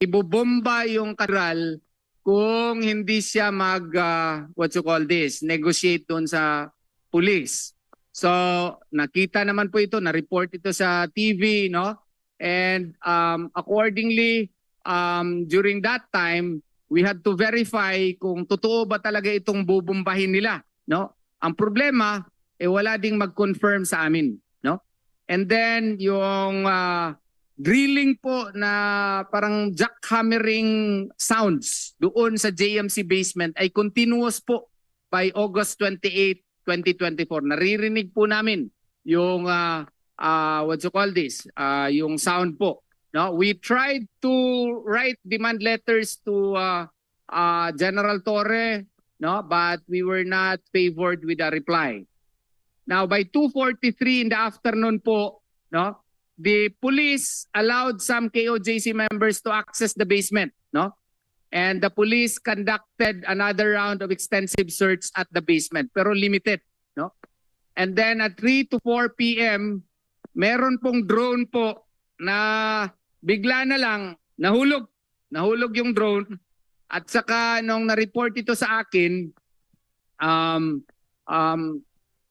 ibobomba yung katedral kung hindi siya negotiate doon sa police. So nakita naman po ito, na-report ito sa TV, no? And accordingly, during that time, we had to verify kung totoo ba talaga itong bubombahin nila, no? Ang problema, wala ding mag-confirm sa amin, no? And then yung drilling po na parang jackhammering sounds doon sa JMC basement ay continuous po by August 28, 2024. Naririnig po namin yung yung sound po. No, we tried to write demand letters to General Torre, no, but we were not favored with a reply. Now by 2:43 in the afternoon po, no, the police allowed some KOJC members to access the basement, no? And the police conducted another round of extensive search at the basement, pero limited, no? And then at 3 to 4 p.m., meron pong drone po na bigla na lang nahulog. Nahulog yung drone. At saka nung na-report ito sa akin,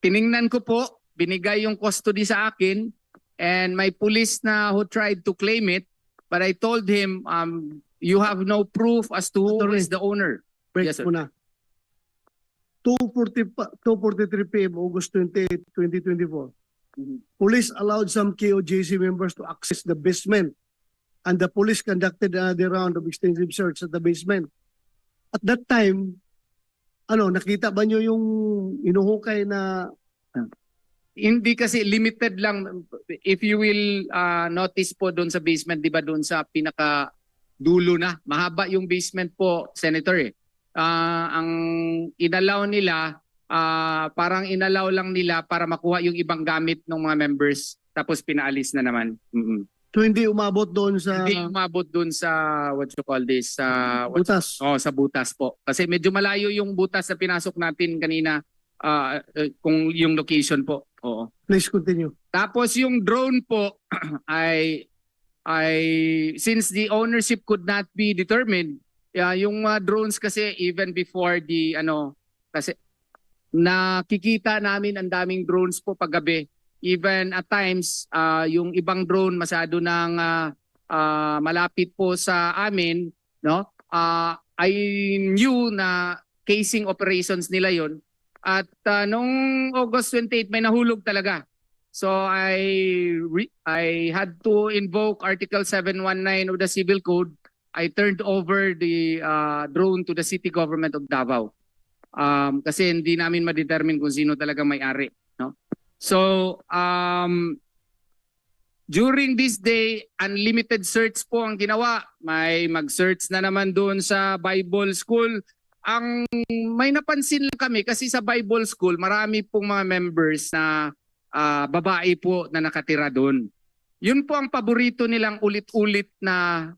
tiningnan ko po, binigay yung custody sa akin, and my police na who tried to claim it, but I told him, you have no proof as to who is the owner. Break Yes, sir. muna. 2:43 p.m. August 28, 2024. Police allowed some KOJC members to access the basement, and the police conducted another round of extensive search at the basement. At that time, nakita ba nyo yung inuhukay na Hindi, kasi limited lang. If you will notice po doon sa basement, di ba doon sa pinaka dulo na, mahaba yung basement po, Senator eh. Ang inalaw nila, parang inalaw lang nila para makuha yung ibang gamit ng mga members, tapos pinaalis na naman. so hindi umabot doon sa Hindi umabot doon sa butas? sa butas po. Kasi medyo malayo yung butas na pinasok natin kanina, kung yung location po. Oo. Please continue. Tapos yung drone po ay since the ownership could not be determined, yung drones kasi even before the kasi nakikita namin ang daming drones po paggabi. Even at times yung ibang drone masyado nang malapit po sa amin, no? I knew na casing operations nila yon. At nung August 28 may nahulog talaga. So I had to invoke Article 719 of the Civil Code. I turned over the drone to the city government of Davao. Kasi hindi namin ma-determine kung sino talaga may-ari, no? So during this day, unlimited search po ang ginawa. May mag-search na naman doon sa Bible School. Ang may napansin lang kami kasi sa Bible School, marami pong mga members na babae po na nakatira doon. Yun po ang paborito nilang ulit-ulit na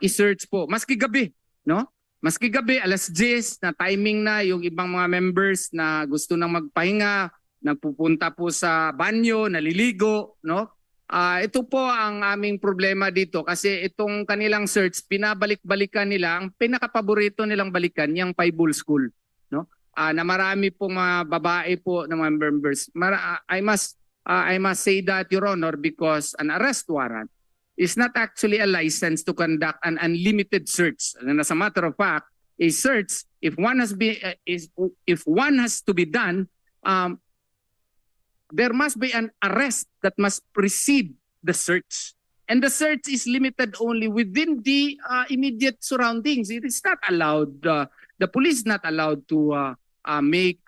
i-search po. Maski gabi, no? Maski gabi, alas 10 na timing na yung ibang mga members na gusto nang magpahinga, nagpupunta po sa banyo, naliligo, no? Ito po ang aming problema dito kasi itong kanilang search, pinabalik-balikan nila, ang pinakapaborito nilang balikan, yung Bible School, no? Na marami pong mga babae po na mga members. I must say that, Your Honor, because an arrest warrant is not actually a license to conduct an unlimited search. And as a matter of fact, a search, if one has to be done, there must be an arrest that must precede the search. And the search is limited only within the immediate surroundings. It is not allowed, the police is not allowed to make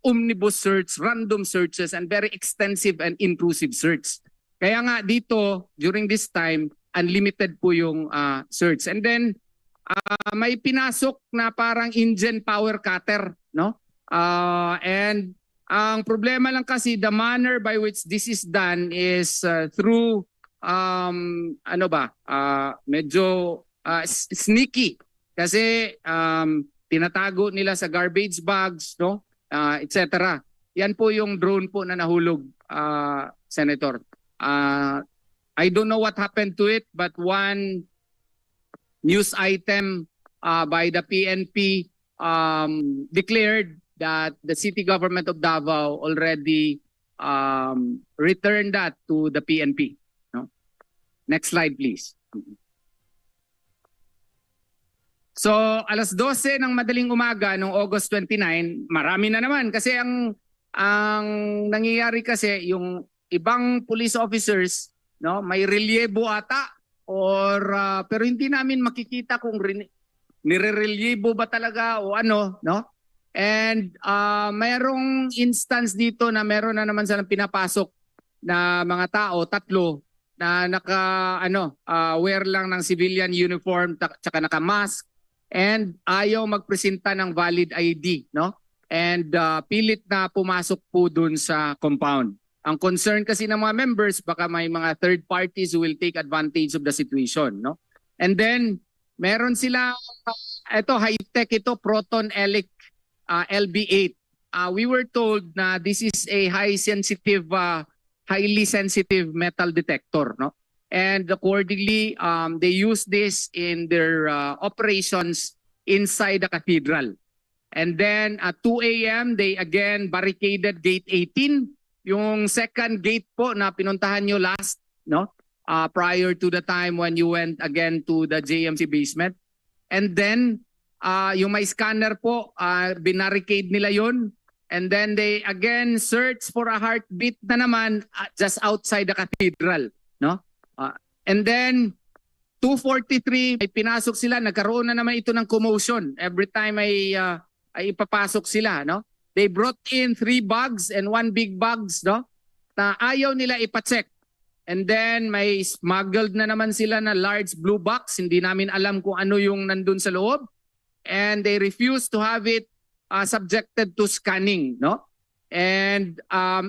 omnibus search, random searches, and very extensive and intrusive search. Kaya nga dito, during this time, unlimited po yung search. And then, may pinasok na parang engine power cutter, no? And ang problema lang kasi, the manner by which this is done is through medyo sneaky. Kasi tinatago nila sa garbage bags, no? Etc. Yan po yung drone po na nahulog, Senator. I don't know what happened to it, but one news item by the PNP declared that the city government of Davao already returned that to the PNP. No? Next slide, please. So, alas 12 ng madaling umaga noong August 29, marami na naman kasi ang nangyayari kasi yung ibang police officers, no, may relyebo ata or pero hindi namin makikita kung nire-relyebo ba talaga o ano, no? And mayroong instance dito na meron na naman silang pinapasok na mga tao, 3 na wear lang ng civilian uniform tsaka naka-mask and ayaw magpresenta ng valid ID, no? And pilit na pumasok po dun sa compound. Ang concern kasi ng mga members, baka may mga third parties who will take advantage of the situation, no? And then meron sila ito high-tech ito proton elic LB8. We were told na this is a highly sensitive metal detector, no? And accordingly, they use this in their operations inside the cathedral. And then at 2 a.m., they again barricaded gate 18, yung second gate po na pinuntahan nyo last, no? Prior to the time when you went again to the JMC basement. And then yung may scanner po, binarricade nila yun. And then they again search for a heartbeat na naman just outside the cathedral, no? And then 2:43 ay pinasok sila, nagkaroon na naman ito ng commotion every time ay ipapasok sila, no? They brought in 3 bags and 1 big bags, no? Na ayaw nila ipa-check. And then may smuggled na naman sila na large blue box, hindi namin alam kung ano yung nandun sa loob. And they refused to have it subjected to scanning, no? And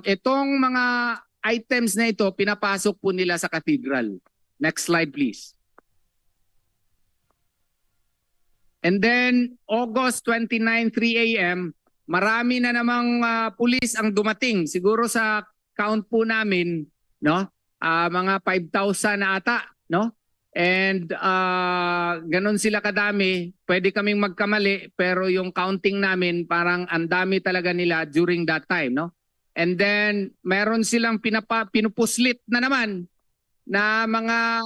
itong mga items na ito pinapasok po nila sa cathedral. Next slide, please. And then August 29, 3 a.m., marami na namang pulis ang dumating. Siguro sa count po namin, no? Mga 5,000 na ata, no? And ganun sila kadami. Pwede kaming magkamali pero yung counting namin parang ang dami talaga nila during that time, no? And then meron silang pinupuslit na naman na mga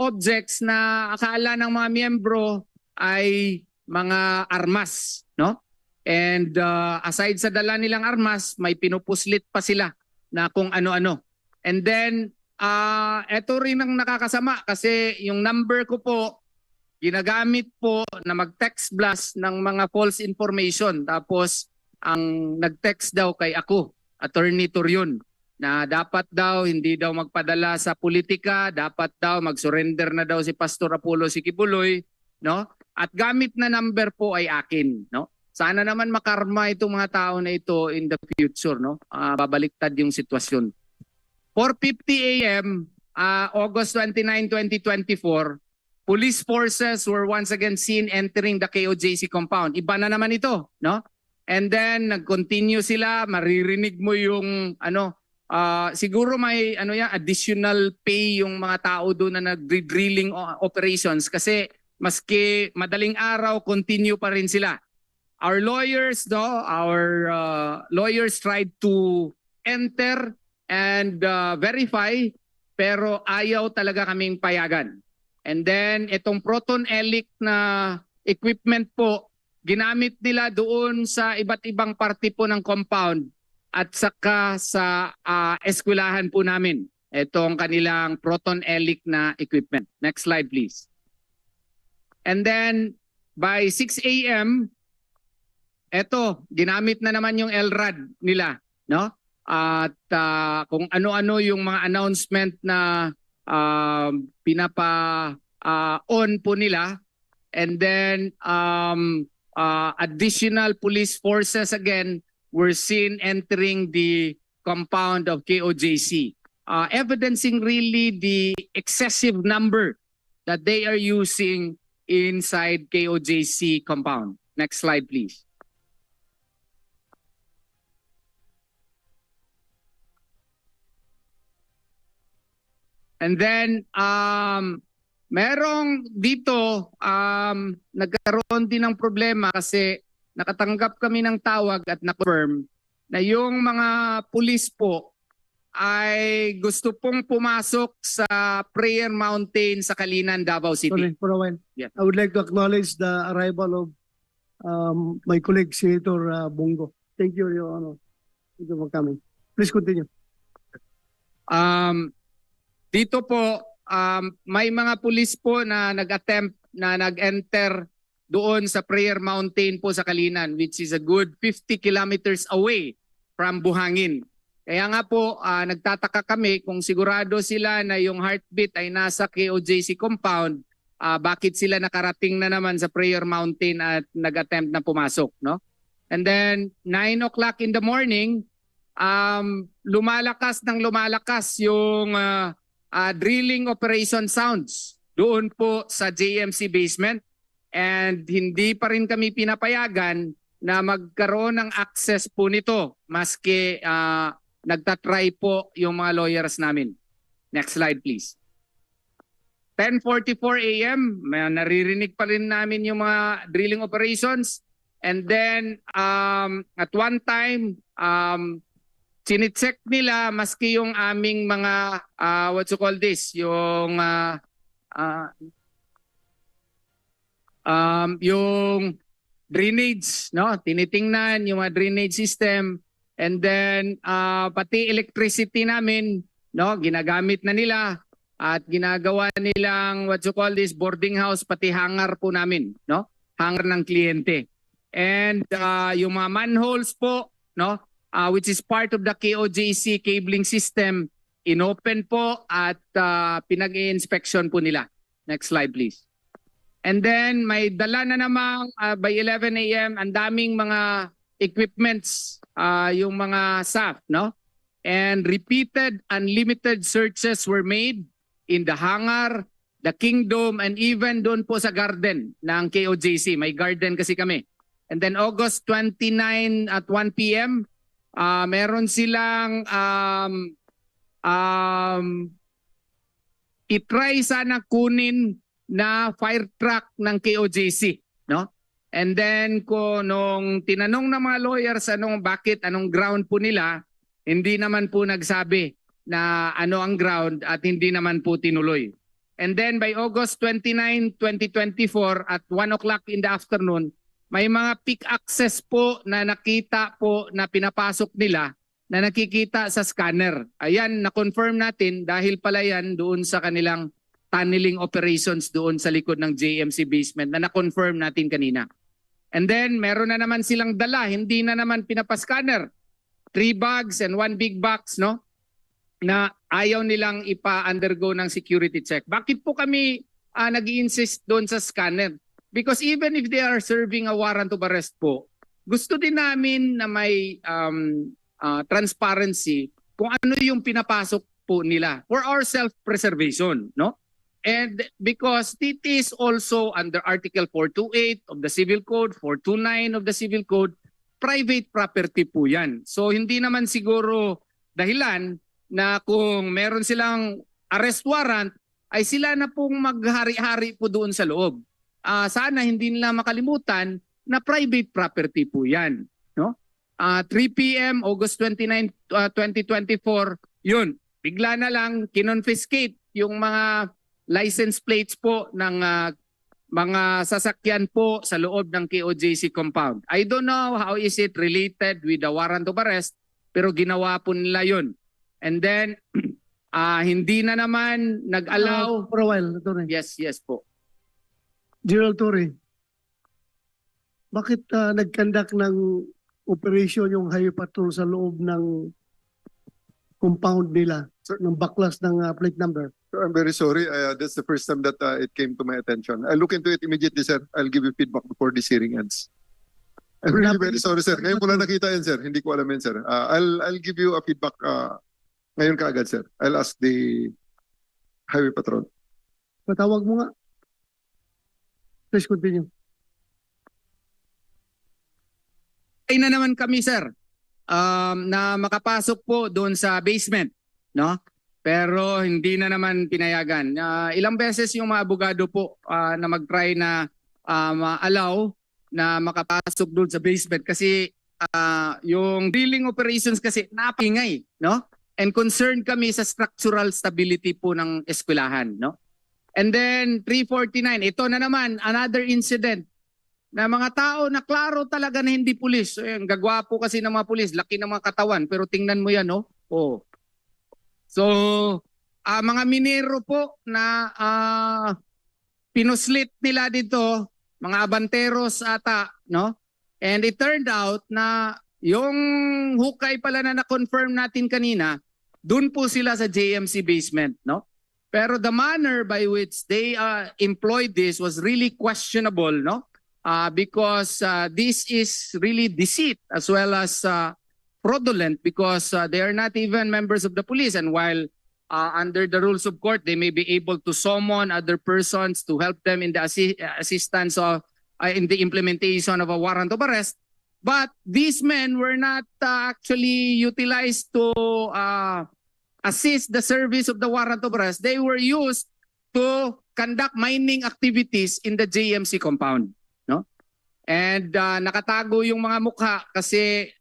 objects na akala ng mga miyembro ay mga armas, no? And aside sa dala nilang armas, may pinupuslit pa sila na kung ano-ano. And then ito rin ang nakakasama kasi yung number ko po ginagamit po na mag-text blast ng mga false information. Tapos ang nag-text daw kay ako, Attorney Torion, na dapat daw hindi daw magpadala sa politika, dapat daw mag-surrender na daw si Pastor Apollo Sikibuloy, no? At gamit na number po ay akin, no? Sana naman makarma itong mga tao na ito in the future, no? Babaliktad yung sitwasyon. 4:50 a.m., August 29, 2024, police forces were once again seen entering the KOJC compound. Iba na naman ito, no? And then nag-continue sila, maririnig mo yung siguro may additional pay yung mga tao doon na nag-drilling operations kasi maski madaling araw continue pa rin sila. Our lawyers tried to enter and verify pero ayaw talaga kaming payagan. And then itong proton elic na equipment po ginamit nila doon sa iba't ibang parte po ng compound at saka sa eskwelahan po namin. Itong kanilang proton elic na equipment. Next slide please. And then by 6 a.m., eto, ginamit na naman yung LRAD nila, no? At kung ano-ano yung mga announcement na pinapa-on po nila. And then additional police forces again were seen entering the compound of KOJC, evidencing really the excessive number that they are using inside KOJC compound. Next slide, please. And then Merong dito, nagkaroon din ng problema kasi nakatanggap kami ng tawag at na-confirm na yung mga pulis po ay gusto pong pumasok sa Prayer Mountain sa Kalinan, Davao City. Sorry, for a while. Yeah. I would like to acknowledge the arrival of my colleague, Senator Bongo. Thank you, Your Honor. Thank you for coming. Please continue. Dito po, may mga pulis po na nag-attempt na nag-enter doon sa Prayer Mountain po sa Kalinan, which is a good 50 kilometers away from Buhangin. Kaya nga po, nagtataka kami kung sigurado sila na yung heartbeat ay nasa KOJC compound, bakit sila nakarating na naman sa Prayer Mountain at nag-attempt na pumasok, no? And then 9 o'clock in the morning, lumalakas yung drilling operation sounds doon po sa JMC basement, and hindi pa rin kami pinapayagan na magkaroon ng access po nito maski nagtatry po yung mga lawyers namin. Next slide please. 10:44 a.m. naririnig pa rin namin yung mga drilling operations, and then at one time chine-check nila maski yung aming mga what you call this, yung drainage, no? Tinitingnan yung mga drainage system, and then pati electricity namin, no, ginagamit na nila at ginagawa nilang what you call this, boarding house, pati hangar po namin, no? Hangar ng kliyente. And yung mga manholes po, no, which is part of the KOJC cabling system, inopen po at pinag-i-inspection po nila. Next slide please. And then may dala na namang by 11 a.m. ang daming mga equipments, yung mga SAF, no? And repeated unlimited searches were made in the hangar, the kingdom, and even doon po sa garden ng KOJC. May garden kasi kami. And then August 29 at 1 p.m., meron silang itry sana kunin na fire truck ng KOJC, no? And then nung tinanong ng mga lawyers anong ground po nila, hindi naman po nagsabi na ano ang ground at hindi naman po tinuloy. And then by August 29, 2024 at 1 o'clock in the afternoon, may mga peak access po na nakita po na pinapasok nila na nakikita sa scanner. Ayan, na-confirm natin dahil pala yan doon sa kanilang tunneling operations doon sa likod ng JMC basement na na-confirm natin kanina. And then meron na naman silang dala, hindi na naman pinapascanner. 3 bags and 1 big box, no? Na ayaw nilang ipa-undergo ng security check. Bakit po kami nag-i-insist doon sa scanner? Because even if they are serving a warrant of arrest po, gusto din namin na may transparency kung ano yung pinapasok po nila for our self-preservation, no? And because it is also under Article 428 of the Civil Code, 429 of the Civil Code, private property po yan. So hindi naman siguro dahilan na kung meron silang arrest warrant, ay sila na pong maghari-hari po doon sa loob. Sana hindi nila makalimutan na private property po yan, no? 3 p.m. August 29, 2024, yun, bigla na lang kinonfiscate yung mga license plates po ng mga sasakyan po sa loob ng KOJC compound. I don't know how is it related with the warrant of arrest, pero ginawa po nila yun. And then, hindi na naman nag-allow. For a while, Atty. Yes po. General Torre, bakit nag-conduct ng operation yung highway patrol sa loob ng compound nila, ng baklas ng plate number? So I'm very sorry. That's the first time that it came to my attention. I'll look into it immediately, sir. I'll give you feedback before this hearing ends. I'm really very sorry, sir. Ngayon ko lang nakita yan, sir. Hindi ko alam yan, sir. I'll give you a feedback ngayon kaagad, sir. I'll ask the highway patrol. Patawag mo nga. Please continue. Ay na naman kami, sir, na makapasok po doon sa basement, no? pero hindi na naman pinayagan. Ilang beses yung mga abogado po na mag-try na ma-allow na makapasok doon sa basement kasi yung drilling operations kasi napingay, no? And concerned kami sa structural stability po ng eskwelahan, no? And then 349, ito na naman another incident na mga tao na klaro talaga na hindi pulis. So, yung gagwapo kasi ng mga pulis, laki ng mga katawan, pero tingnan mo yan, no? Oh. So, mga minero po na pinuslit nila dito, mga abanteros ata, no? And it turned out na yung hukay pala na na-confirm natin kanina, dun po sila sa JMC basement, no? Pero the manner by which they employed this was really questionable, no? Because this is really deceit as well as fraudulent because they are not even members of the police, and while under the rules of court they may be able to summon other persons to help them in the assistance of in the implementation of a warrant of arrest, but these men were not actually utilized to assist the service of the warrant of arrest. They were used to conduct mining activities in the JMC compound, no? And nakatago yung mga mukha kasi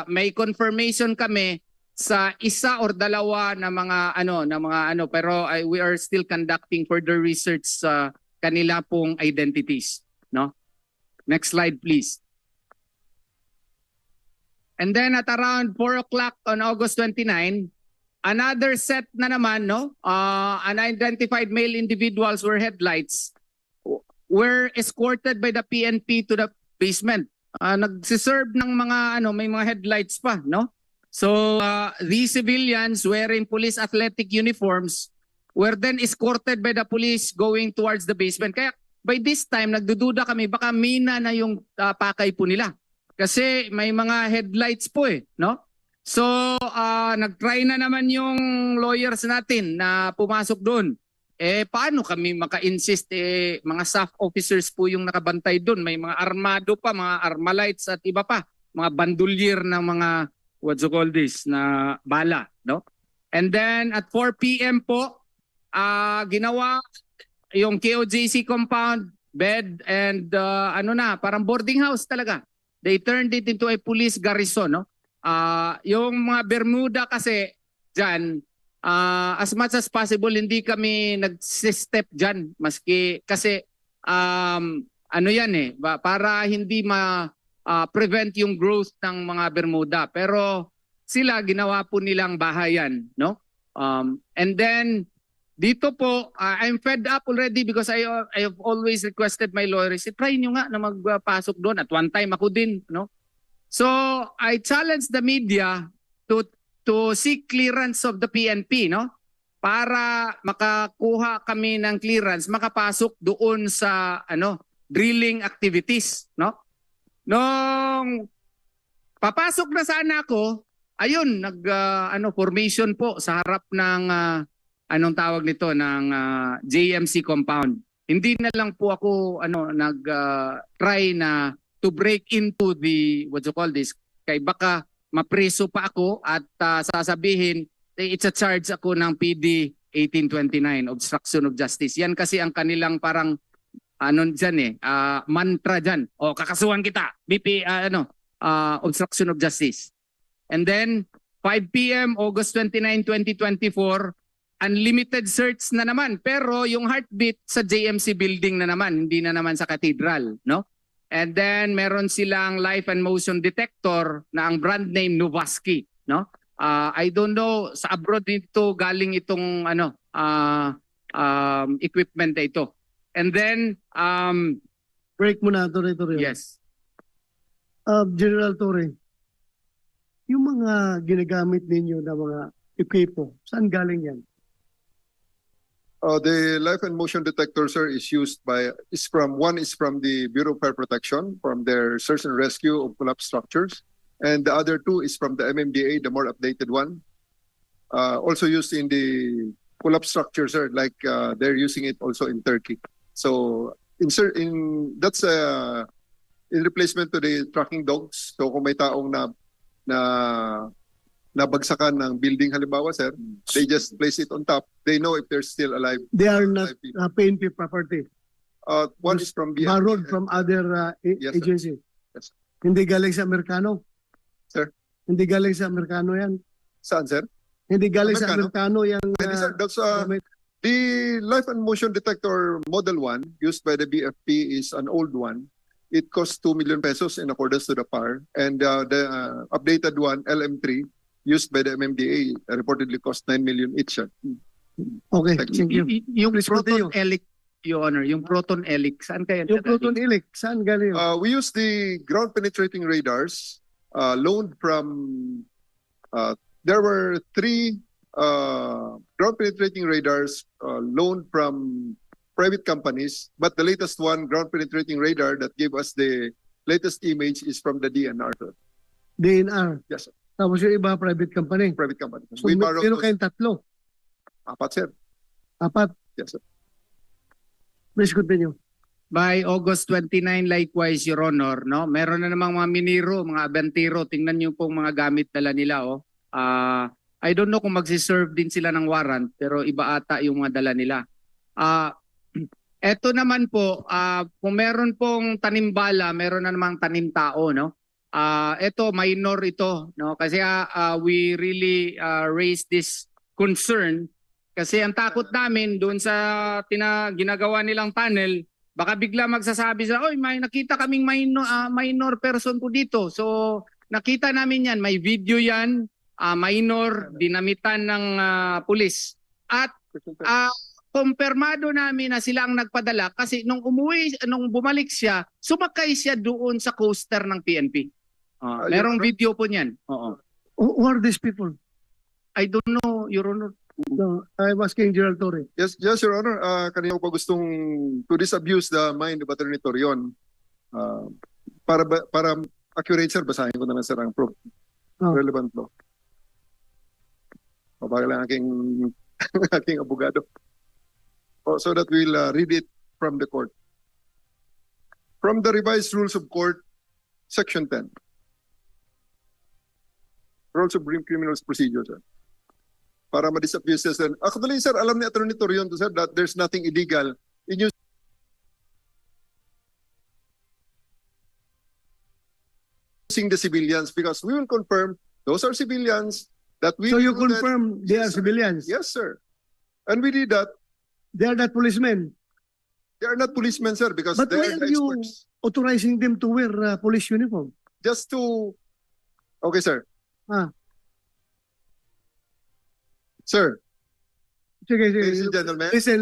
may confirmation kami sa isa or dalawa na mga ano pero we are still conducting further research sa kanila pong identities, no? Next slide please. And then at around 4 o'clock on August 29, another set na naman, no? Unidentified male individuals were headlights were escorted by the PNP to the basement. Nagsiserve ng mga may mga headlights pa, no? So these civilians wearing police athletic uniforms were then escorted by the police going towards the basement. Kaya by this time nagdududa kami baka mina na yung pakay po nila. Kasi may mga headlights po no? So nag-try na naman yung lawyers natin na pumasok doon. Paano kami maka-insist mga staff officers po yung nakabantay doon, may mga armado pa, mga armalites at iba pa, mga bandolier ng mga what you call this na bala, no? And then at 4 PM po ginawa yung KOJC compound bed and parang boarding house talaga. They turned it into a police garrison, no? Yung mga Bermuda kasi diyan as much as possible hindi kami nag-step dyan maski kasi para hindi prevent yung growth ng mga Bermuda, pero sila ginawa po nilang bahayan, no? And then dito po I'm fed up already because I have always requested my lawyers, try nyo nga na magpasok doon. At one time ako din, no? So I challenge the media to seek clearance of the PNP, no? Para makakuha kami ng clearance, makapasok doon sa drilling activities, no? Nung papasok na sana ako, ayun, formation po sa harap ng anong tawag nito ng JMC compound. Hindi na lang po ako try na to break into the what you call this, kay baka mapreso pa ako at sasabihin it's a charge ako ng PD 1829, obstruction of justice. Yan kasi ang kanilang parang mantra dyan. O kakasuhan kita, obstruction of justice. And then 5 PM August 29, 2024, unlimited search na naman, pero yung heartbeat sa JMC building na naman, hindi na naman sa cathedral, no? And then meron silang life and motion detector na ang brand name Novaski, no? I don't know sa abroad dito galing itong equipment na ito. And then break muna Torre. Yes. General Torre, yung mga ginagamit ninyo na mga equipo, saan galing yan? The life and motion detector, sir, is from the Bureau of Fire Protection, from their search and rescue of collapsed structures, and the other two is from the MMDA, the more updated one. Also used in the collapsed structures, sir, like they're using it also in Turkey. So that's in replacement to the tracking dogs. So kung may taong na nabagsakan ng building halimbawa, sir, they just place it on top. They know if they're still alive. They are not Alive people. PNP property. One is from BNP. Borrowed from other Yes, sir. agency. Yes. Hindi galing sa Amerikano. Sir? Hindi galing sa Amerikano yan. Saan, sir? Hindi galing sa Amerikano? Amerikano yan. Hindi, sir. That's gamit. the life and motion detector model 1 used by the BFP is an old one. It costs 2 million pesos in accordance to the PAR, and the updated one, LM3, used by the MMDA, reportedly cost 9 million each. Okay, Thank thank you. Yung Please Proton continue. Elic, Your Honor, yung Proton Elic, saan kaya? Yung Proton Elic, saan galing? We use the ground penetrating radars loaned from. There were 3 ground penetrating radars loaned from private companies, but the latest one, ground penetrating radar that gave us the latest image, is from the DNR. Sir. DNR. Yes, sir. Tapos yung iba, private company. Private company. So, We borrowed meron those. kayong 3. 4, sir. 4. Yes, sir. Please continue. By August 29, likewise, Your Honor, no? Meron na namang mga miniro, mga abantiro. Tingnan niyo pong mga gamit dala nila, oh. I don't know kung magsiserve din sila ng warrant, pero iba ata yung mga dala nila. Eto naman po, kung meron pong tanimbala, meron na namang tanim tao, no? Ito, minor ito, no? Kasi we really raised this concern kasi ang takot namin doon sa ginagawa nilang tunnel, baka bigla magsasabi sa, oy, may nakita kaming minor person po dito. So, nakita namin yan, may video yan, minor, dinamitan ng pulis. At kumpirmado namin na sila ang nagpadala kasi nung bumalik siya, sumakay siya doon sa coaster ng PNP. Merong video po niyan. Oo. Who are these people? I don't know, Your Honor. No, I'm asking Gerald Torre. Yes, Your Honor. Kanina ko pa gustong to disabuse the mind of Attorney Torion. Para accurate, sir, basahin ko na lang, sir, ang relevant law. Mabagal lang aking abogado. So that we'll read it from the court. From the revised rules of court, section 10. Rules of criminal procedure, sir. Para ma-disabuse, sir. Actually, sir, alam ni Attorney Torion to, sir, that there's nothing illegal in using the civilians, because we will confirm those are civilians that we. So you included. confirm they are Yes, sir. civilians? Yes, sir. And we did that. They are not policemen? They are not policemen, sir, because But they why are are the you experts. authorizing them to wear police uniform? Just to. Okay, sir. Sir, Sige, sige. ladies and gentlemen. Listen.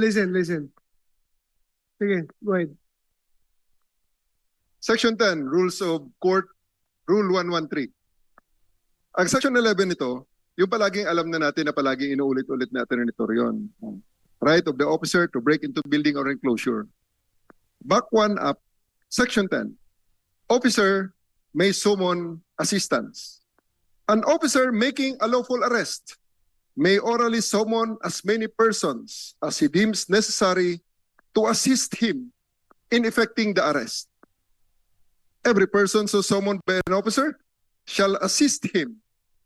Sige, go ahead. Section 10, Rules of Court, Rule 113. Ang Section 11 nito, yung palaging alam na natin na palaging inuulit-ulit natin ni Torion. Right of the officer to break into building or enclosure. Back one up, Section 10. Officer may summon assistance. An officer making a lawful arrest may orally summon as many persons as he deems necessary to assist him in effecting the arrest. Every person so summoned by an officer shall assist him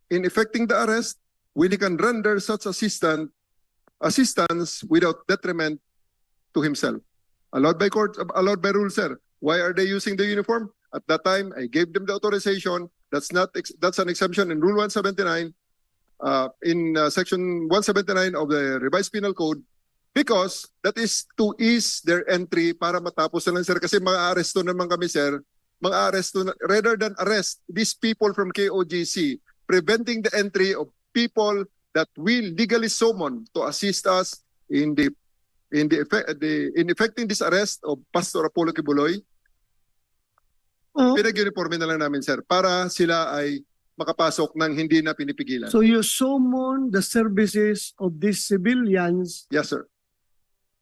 in effecting the arrest when he can render such assistance without detriment to himself. Allowed by court, allowed by rule, sir. Why are they using the uniform? At that time, I gave them the authorization. That's an exemption in Rule 179, in Section 179 of the Revised Penal Code, because that is to ease their entry para matapos na lang, sir. Kasi mga-aresto naman kami, sir. Mga-aresto, rather than arrest these people from KOGC, preventing the entry of people that will legally summon to assist us in effecting this arrest of Pastor Apollo Kibuloy. Pinag-uniforme na lang namin, sir, para sila ay makapasok ng hindi na pinipigilan. So you summon the services of these civilians Yes, sir.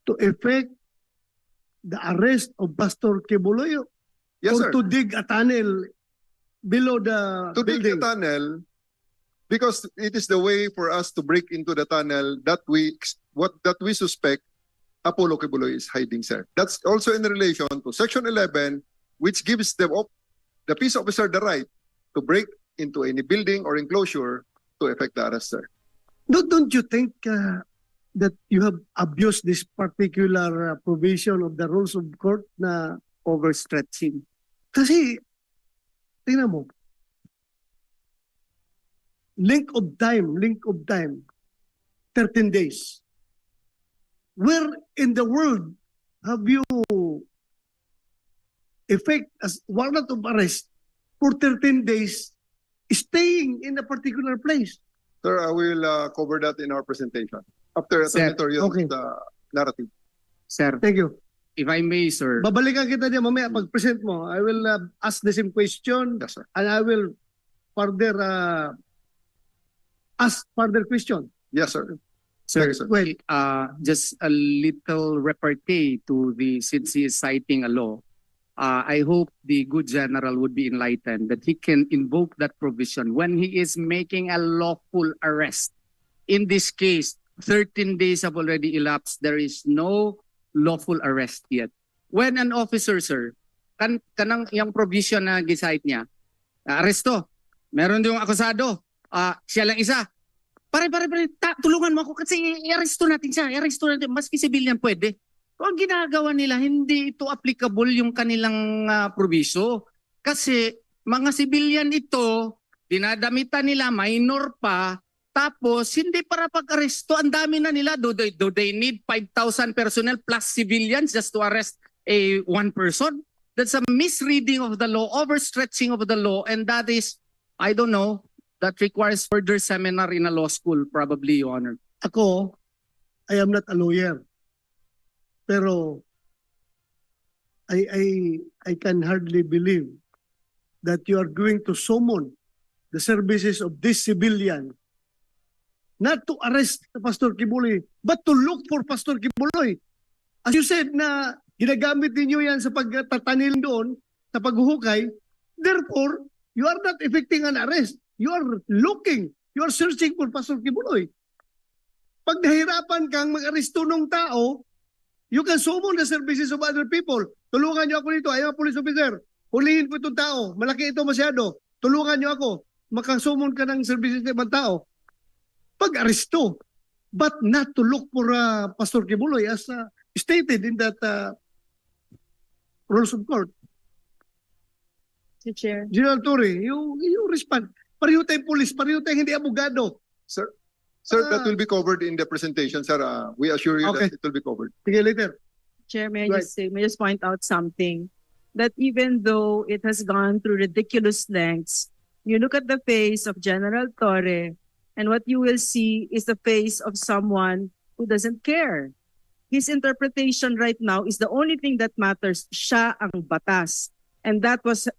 to effect the arrest of Pastor Kibuloy Yes, or sir. to dig a tunnel below the To dig the building? tunnel, because it is the way for us to break into the tunnel that we suspect Apollo Kibuloy is hiding, sir. That's also in relation to Section 11, which gives the peace officer the right to break into any building or enclosure to effect the arrest, sir. Don't you think that you have abused this particular provision of the rules of court na Overstretching. kasi tingnan mo, length of time, 13 days. Where in the world have you effect as warrant of arrest for 13 days staying in a particular place? Sir, I will cover that in our presentation after Sir, editorial okay. narrative. Sir, Thank you. if I may, sir. Babalikan kita niya mamaya pag-present mo. I will ask the same question Yes, sir. and I will further ask further question. Yes, sir. Sir, Thank you, sir. Wait. just a little repartee to the, since he is citing a law, I hope the good general would be enlightened that he can invoke that provision when he is making a lawful arrest. In this case, 13 days have already elapsed. There is no lawful arrest yet. When an officer, sir, kanang yung provision na gisite niya, aresto, meron yung akusado, siya lang isa, pare, tulungan mo ako kasi i-aresto natin siya, maski civilian pwede. So, ang ginagawa nila, hindi ito applicable yung kanilang proviso. Kasi mga civilian ito, dinadamitan nila, minor pa, tapos hindi para pag-aresto, ang dami na nila. Do they need 5,000 personnel plus civilians just to arrest one person? That's a misreading of the law, overstretching of the law, and that is, I don't know, that requires further seminar in a law school, probably, Your Honor. Ako, I am not a lawyer. Pero I can hardly believe that you are going to summon the services of this civilian not to arrest Pastor Kibuloy, but to look for Pastor Kibuloy. As you said na ginagamit ninyo yan sa pagtatanil doon, sa paghuhukay, therefore, you are not effecting an arrest. You are looking, you are searching for Pastor Kibuloy. Pag nahirapan kang mag-aresto ng tao, you can summon the services of other people. Tulungan niyo ako dito, ay mga police officer, hulihin po itong tao, malaki ito masyado, tulungan niyo ako, makasummon ka ng services ng ibang tao. Pag-aresto, but not to look for Pastor Kibuloy as stated in that rules of court. Mr. Chair. General Torre, you respond. Pareho tayong police, pareho tayong hindi abogado. Sir, that will be covered in the presentation, sir. We assure you Okay. that it will be covered. Sige, later. Chair, may Right. I just say, may I just point out something? That even though it has gone through ridiculous lengths, you look at the face of General Torre, and what you will see is the face of someone who doesn't care. His interpretation right now is the only thing that matters. Siya ang batas. And that was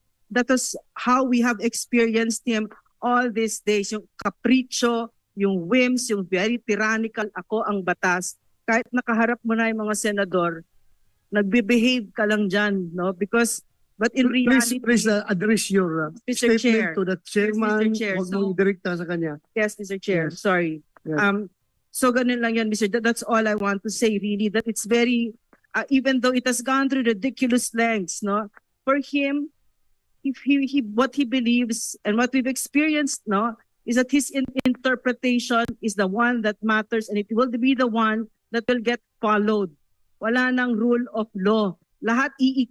how we have experienced him all these days. Yung capricho, yung whims, yung very tyrannical, ako ang batas. Kahit nakaharap mo na yung mga senador, nagbe-behave ka lang dyan, no? But in reality, Please address your Mr. statement Chair. to the chairman. Mr. Chair. Huwag mong direkta sa kanya. yes, Mr. Chair, Yes. sorry. Yes. So ganun lang yan, Mr. That's all I want to say, really, that it's very, even though it has gone through ridiculous lengths, no? For him, if he what he believes and what we've experienced, no, is that his interpretation is the one that matters, and it will be the one that will get followed. Wala nang rule of law. Lahat iikot